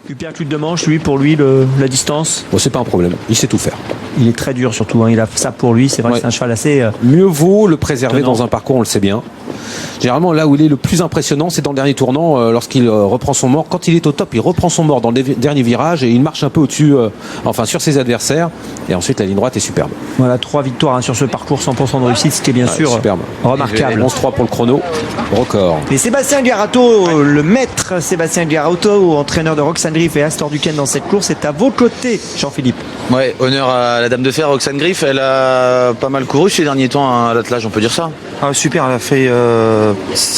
Uppercut de manche, pour lui, la distance. Bon, c'est pas un problème, il sait tout faire. Il est très dur surtout, hein. Il a ça pour lui, c'est vrai que c'est un cheval assez... Mieux vaut le préserver tenant dans un parcours, on le sait bien. Généralement, là où il est le plus impressionnant, c'est dans le dernier tournant, lorsqu'il reprend son mort. Quand il est au top, il reprend son mort dans le dernier virage et il marche un peu au-dessus, sur ses adversaires. Et ensuite, la ligne droite est superbe. Voilà, 3 victoires sur ce parcours, 100% de réussite, ce qui est bien sûr superbe. remarquable. 11-3 pour le chrono, record. Et Sébastien Garato, le maître Sébastien Garato, entraîneur de Roxane Griff et Astor Duquesne dans cette course, est à vos côtés, Jean-Philippe. Ouais, honneur à la dame de fer, Roxane Griff. Elle a pas mal couru ces derniers temps à l'attelage, on peut dire ça. Ah, super, elle a fait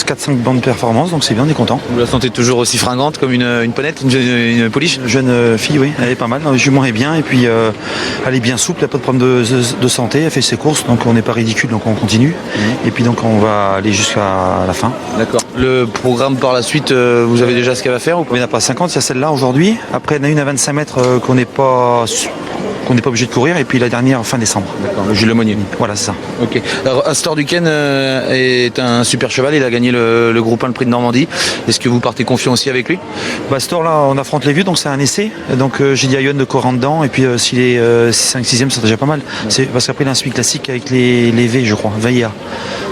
4-5 bandes de performance, donc c'est bien, on est content. Vous la sentez toujours aussi fringante comme une ponette, une pouliche? Jeune fille, oui, elle est pas mal. La jument est bien et puis elle est bien souple, elle n'a pas de problème de santé, elle fait ses courses, donc on n'est pas ridicule, donc on continue. Et puis donc on va aller jusqu'à la fin. D'accord. Le programme par la suite, vous avez déjà ce qu'elle va faire ou pas? Il n'y en a pas 50, il y a celle-là aujourd'hui. Après, il y en a une à 25 mètres qu'on n'est pas obligé de courir, et puis la dernière fin décembre. D'accord, le Jules Lemonnier. Voilà, c'est ça. Ok. Alors, Astor Duquesne est un super cheval, il a gagné le groupe 1, le prix de Normandie. Est-ce que vous partez confiant aussi avec lui? Astor, là, on affronte les vieux, donc c'est un essai. Donc j'ai dit à Yohan de courir en dedans, et puis s'il est 5-6e, c'est déjà pas mal. C'est parce qu'après, il a un suivi classique avec les V, je crois, VIA.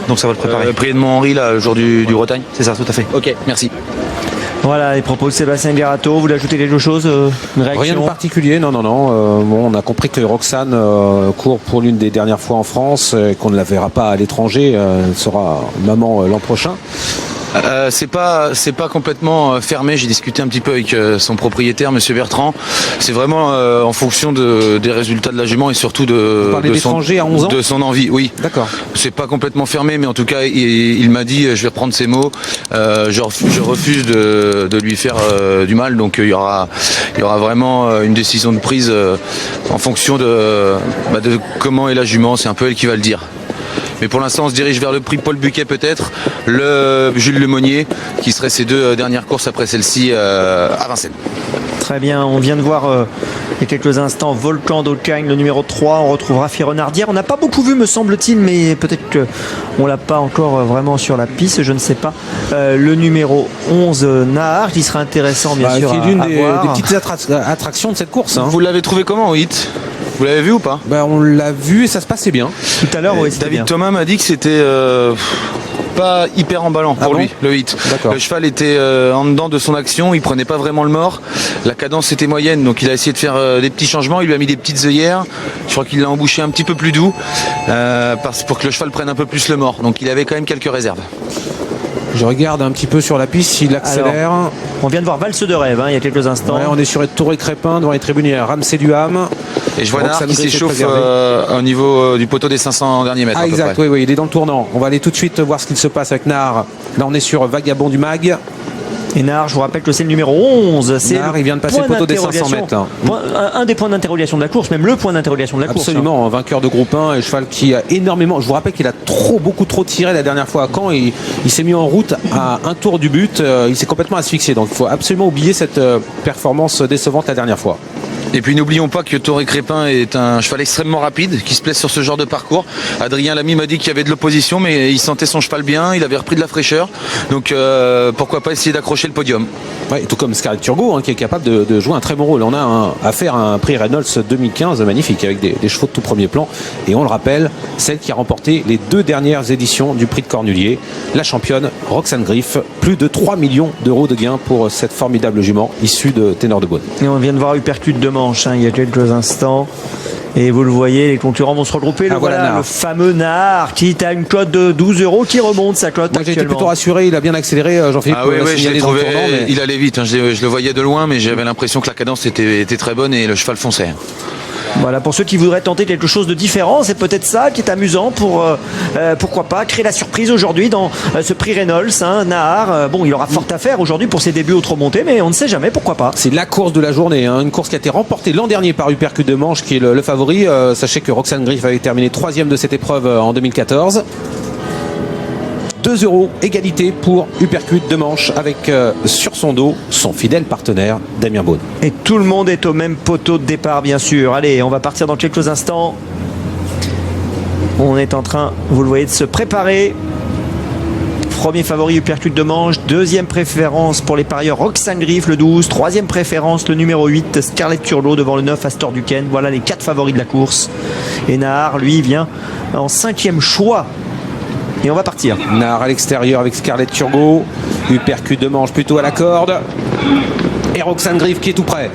Donc ça va le préparer. Le prix de Mont-Henri, là, le jour du Bretagne. C'est ça, tout à fait. Ok, merci. Voilà les propos de Sébastien Garato. Vous voulez ajouter quelque chose, une réaction? Rien de particulier, non. On a compris que Roxane court pour l'une des dernières fois en France, et qu'on ne la verra pas à l'étranger. Elle sera maman l'an prochain. C'est pas complètement fermé. J'ai discuté un petit peu avec son propriétaire, Monsieur Bertrand. C'est vraiment en fonction des résultats de la jument et surtout de son envie. Oui. D'accord. C'est pas complètement fermé, mais en tout cas, il m'a dit, je vais reprendre ses mots. Je refuse de lui faire du mal. Donc il y aura vraiment une décision de prise en fonction de comment est la jument. C'est un peu elle qui va le dire. Mais pour l'instant, on se dirige vers le prix Paul Buquet peut-être, le Jules Lemonnier, qui serait ses deux dernières courses après celle-ci à Vincennes. Très bien, on vient de voir il y a quelques instants Volcan d'Aucagne, le numéro 3. On retrouvera Renardière. On n'a pas beaucoup vu, me semble-t-il, mais peut-être qu'on ne l'a pas encore vraiment sur la piste, je ne sais pas. Le numéro 11, Nahar, qui sera intéressant, bien sûr. Qui est l'une des petites attractions de cette course. Vous l'avez trouvé comment au hit? Vous l'avez vu ou pas? On l'a vu et ça se passait bien. Tout à l'heure, oui, David bien. Thomas m'a dit que c'était pas hyper emballant pour lui, le hit. Le cheval était en dedans de son action, il prenait pas vraiment le mort. La cadence était moyenne, donc il a essayé de faire des petits changements. Il lui a mis des petites œillères. Je crois qu'il l'a embouché un petit peu plus doux pour que le cheval prenne un peu plus le mort. Donc il avait quand même quelques réserves. Je regarde un petit peu sur la piste s'il accélère. Alors, on vient de voir Valse de rêve il y a quelques instants. Ouais, on est sur Touré Crépin devant les tribunes. Il y a Ramsey Duham. Et je vois Nahar qui s'échauffe au niveau du poteau des 500 derniers mètres. Ah, exact, oui, il est dans le tournant. On va aller tout de suite voir ce qu'il se passe avec Nahar. Là, on est sur Vagabond du Mag. Et Nahar, je vous rappelle que c'est le numéro 11. Nahar, il vient de passer le poteau des 500 mètres. Un des points d'interrogation de la course, même le point d'interrogation de la course. Absolument, vainqueur de groupe 1 et cheval qui a énormément. Je vous rappelle qu'il a beaucoup trop tiré la dernière fois à Caen. Il s'est mis en route à un tour du but. Il s'est complètement asphyxié. Donc il faut absolument oublier cette performance décevante la dernière fois. Et puis n'oublions pas que Touré Crépin est un cheval extrêmement rapide qui se plaise sur ce genre de parcours. Adrien Lamy m'a dit qu'il y avait de l'opposition, mais il sentait son cheval bien, il avait repris de la fraîcheur. Donc pourquoi pas essayer d'accrocher le podium. Ouais, tout comme Scarlett Turgot qui est capable de jouer un très bon rôle. On a affaire à un prix Reynolds 2015 magnifique avec des chevaux de tout premier plan. Et on le rappelle, celle qui a remporté les 2 dernières éditions du prix de Cornulier, la championne Roxane Griff. Plus de 3 millions d'euros de gains pour cette formidable jument issue de Ténor de Beaune. Et on vient de voir Uppercut de manche il y a quelques instants. Et vous le voyez, les concurrents vont se regrouper. Le fameux Nahar qui a une cote de 12 € qui remonte sa cote. Moi j'ai été plutôt rassuré, il a bien accéléré, Jean-Philippe. Ah oui, je l'ai trouvé, il allait vite, je le voyais de loin, mais j'avais l'impression que la cadence était très bonne et le cheval fonçait. Voilà, pour ceux qui voudraient tenter quelque chose de différent, c'est peut-être ça qui est amusant pour, pourquoi pas, créer la surprise aujourd'hui dans ce prix Reynolds. Nahar, il aura fort à faire aujourd'hui pour ses débuts au trot monté, mais on ne sait jamais, pourquoi pas. C'est la course de la journée, une course qui a été remportée l'an dernier par Uppercut de Manche, qui est le favori. Sachez que Roxane Griff avait terminé 3e de cette épreuve en 2014. 2 €, égalité pour Uppercut de Manche avec sur son dos son fidèle partenaire Damien Beaune. Et tout le monde est au même poteau de départ, bien sûr. Allez, on va partir dans quelques instants. On est en train, vous le voyez, de se préparer. premier favori Uppercut de Manche. Deuxième préférence pour les parieurs Roxane Griff, le 12. Troisième préférence, le numéro 8, Scarlett Turlo, devant le 9, Astor Duquesne. Voilà les 4 favoris de la course. Et Nahar, lui, vient en 5e choix. Et on va partir. Nahar à l'extérieur avec Scarlett Turgo. Uppercut de Manche plutôt à la corde. Et Roxane Griff qui est tout près.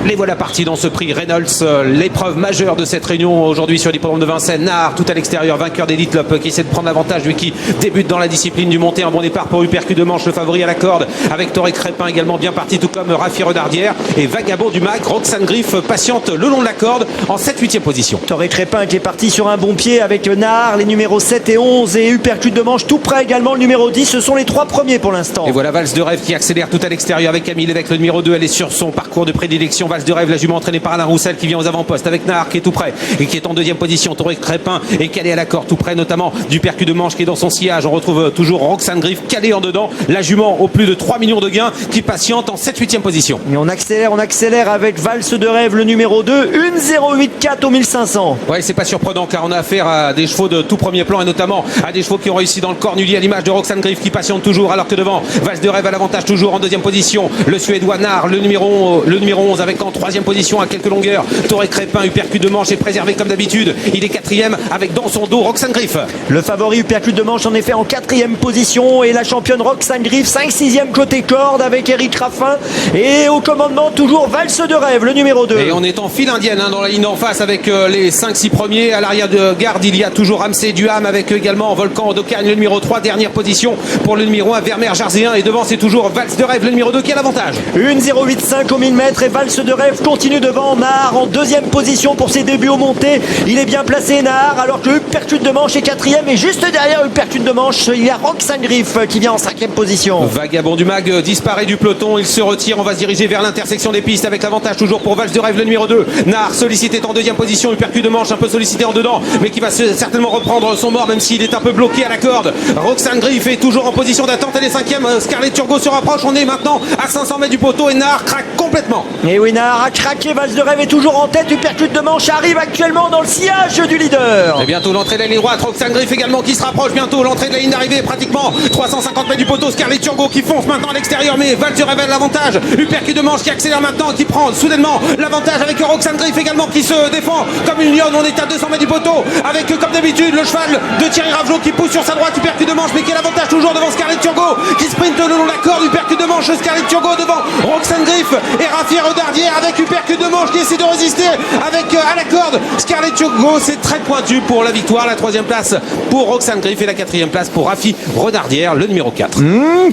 Les voilà partis dans ce prix Reynolds, l'épreuve majeure de cette réunion aujourd'hui sur l'hippodrome de Vincennes. Nahar tout à l'extérieur, vainqueur d'Elite Lop, qui essaie de prendre l'avantage, lui qui débute dans la discipline du monté. Un bon départ pour Uppercut de Manche, le favori à la corde, avec Toré Crépin également bien parti, tout comme Rafi Renardière et Vagabond du Mac. Roxane Griff patiente le long de la corde en 7-8e position. Toré Crépin qui est parti sur un bon pied avec Nahar, les numéros 7 et 11, et Uppercut de Manche tout près également, le numéro 10. Ce sont les 3 premiers pour l'instant. Et voilà Valse de Rêve qui accélère tout à l'extérieur avec Camille Lévesque, le numéro 2. Elle est sur son parcours de prédilection. Valse de Rêve, la jument entraînée par Alain Roussel qui vient aux avant-postes avec Nahar qui est tout près et qui est en 2e position. Toré Crépin est calé à la corde tout près, notamment du Uppercut de Manche qui est dans son sillage. On retrouve toujours Roxane Griff calé en dedans, la jument au plus de 3 millions de gains qui patiente en 7-8e position. Et on accélère avec Valse de Rêve, le numéro 2, 1,084 au 1500. Ouais, c'est pas surprenant car on a affaire à des chevaux de tout premier plan et notamment à des chevaux qui ont réussi dans le Cornulier, à l'image de Roxane Griff qui patiente toujours, alors que devant Valse de Rêve à l'avantage toujours en 2e position. Le Suédois Nahar, le numéro 11 avec en 3e position à quelques longueurs. Toré Crépin, Uppercut de Manche est préservé comme d'habitude. Il est 4e avec dans son dos Roxane Griff. Le favori Uppercut de Manche en effet en 4e position et la championne Roxane Griff 5-6e côté corde avec Eric Raffin et au commandement toujours Valse de Rêve, le numéro 2. Et on est en file indienne dans la ligne en face avec les 5-6 premiers. À l'arrière de garde il y a toujours Ramsey Duham avec également Volcan d'Ocagne, le numéro 3. Dernière position pour le numéro 1 Vermeer Jarzéen et devant c'est toujours Valse de Rêve, le numéro 2 qui a l'avantage. 1,085 au 1000 mètres et Valse de Rêve continue devant. Nahar en 2e position pour ses débuts au monté. Il est bien placé Nahar alors que Uppercut de Manche est 4e et juste derrière Uppercut de Manche il y a Roxane Griff qui vient en 5e position. Vagabond du Mag disparaît du peloton, il se retire, on va se diriger vers l'intersection des pistes avec l'avantage toujours pour Valse de Rêve, le numéro 2. Nahar sollicité en 2e position, Uppercut de Manche un peu sollicité en dedans mais qui va certainement reprendre son mort même s'il est un peu bloqué à la corde. Roxane Griff est toujours en position d'attente, elle est 5e. Scarlett Turgo se rapproche, on est maintenant à 500 mètres du poteau et Nahar craque complètement. Et oui, Nahar a craqué, Valse de Rêve est toujours en tête. Uppercut de Manche arrive actuellement dans le sillage du leader. Et bientôt l'entrée de la ligne droite, Roxane Griff également qui se rapproche, bientôt l'entrée de la ligne d'arrivée, pratiquement 350 mètres du poteau. Scarlett Turgo qui fonce maintenant à l'extérieur mais Valse de Rêve a l'avantage. Uppercut de Manche qui accélère maintenant, qui prend soudainement l'avantage avec Roxane Griff également qui se défend comme une lionne. On est à 200 mètres du poteau avec comme d'habitude le cheval de Thierry Raveloot qui pousse sur sa droite. Uppercut de Manche mais qui a l'avantage toujours devant Scarlett Turgo qui sprint le long de la corde. Uppercut de Manche, Scarlett Turgo devant Roxane Griff et Rafi Renardière avec Uppercut de Manche qui essaie de résister avec à la corde Scarlett Turgo. C'est très pointu pour la victoire. La 3e place pour Roxane Griff et la 4e place pour Rafi Renardière, le numéro 4.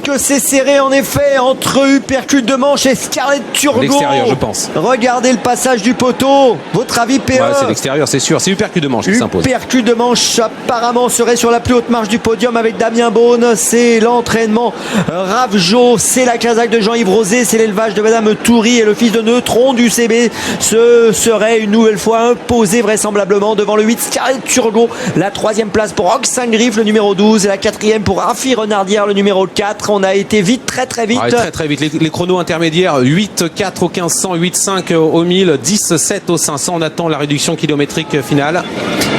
Que c'est serré en effet entre Uppercut de Manche et Scarlett Turgo. L'extérieur je pense. Regardez le passage du poteau. Votre avis PE? Ouais, c'est l'extérieur c'est sûr. C'est Uppercut de Manche qui s'impose. Uppercut de Manche apparemment serait sur la plus haute marche du podium avec Damien Beaune. C'est l'entraînement Ravjo, c'est la casaque de Jean-Yves Rosé, c'est l'élevage de Madame Toury et le fils de Neutron du CB. Ce serait une nouvelle fois imposé vraisemblablement devant le 8 Scarlett Turgo. La 3e place pour Roxane Griff, le numéro 12 et la 4e pour Rafi Renardière, le numéro 4. On a été vite, très vite. Ouais, très vite. Les chronos intermédiaires 8-4 au 1500, 8-5 au 1000, 10-7 au 500. On attend la réduction kilométrique finale.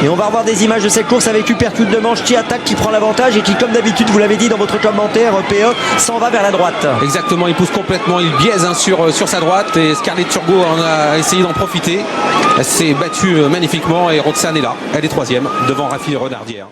Et on va revoir des images de cette course avec Uppercut de Manche qui attaque, qui prend l'avantage et qui, comme d'habitude, vous l'avez dit dans votre commentaire, PE, s'en va vers la droite. Exactement, il pousse complètement, il biaise sur sa droite et Scarlett Turgo en a essayé d'en profiter. Elle s'est battue magnifiquement et Roxane est là. Elle est 3e devant Rafi Renardière.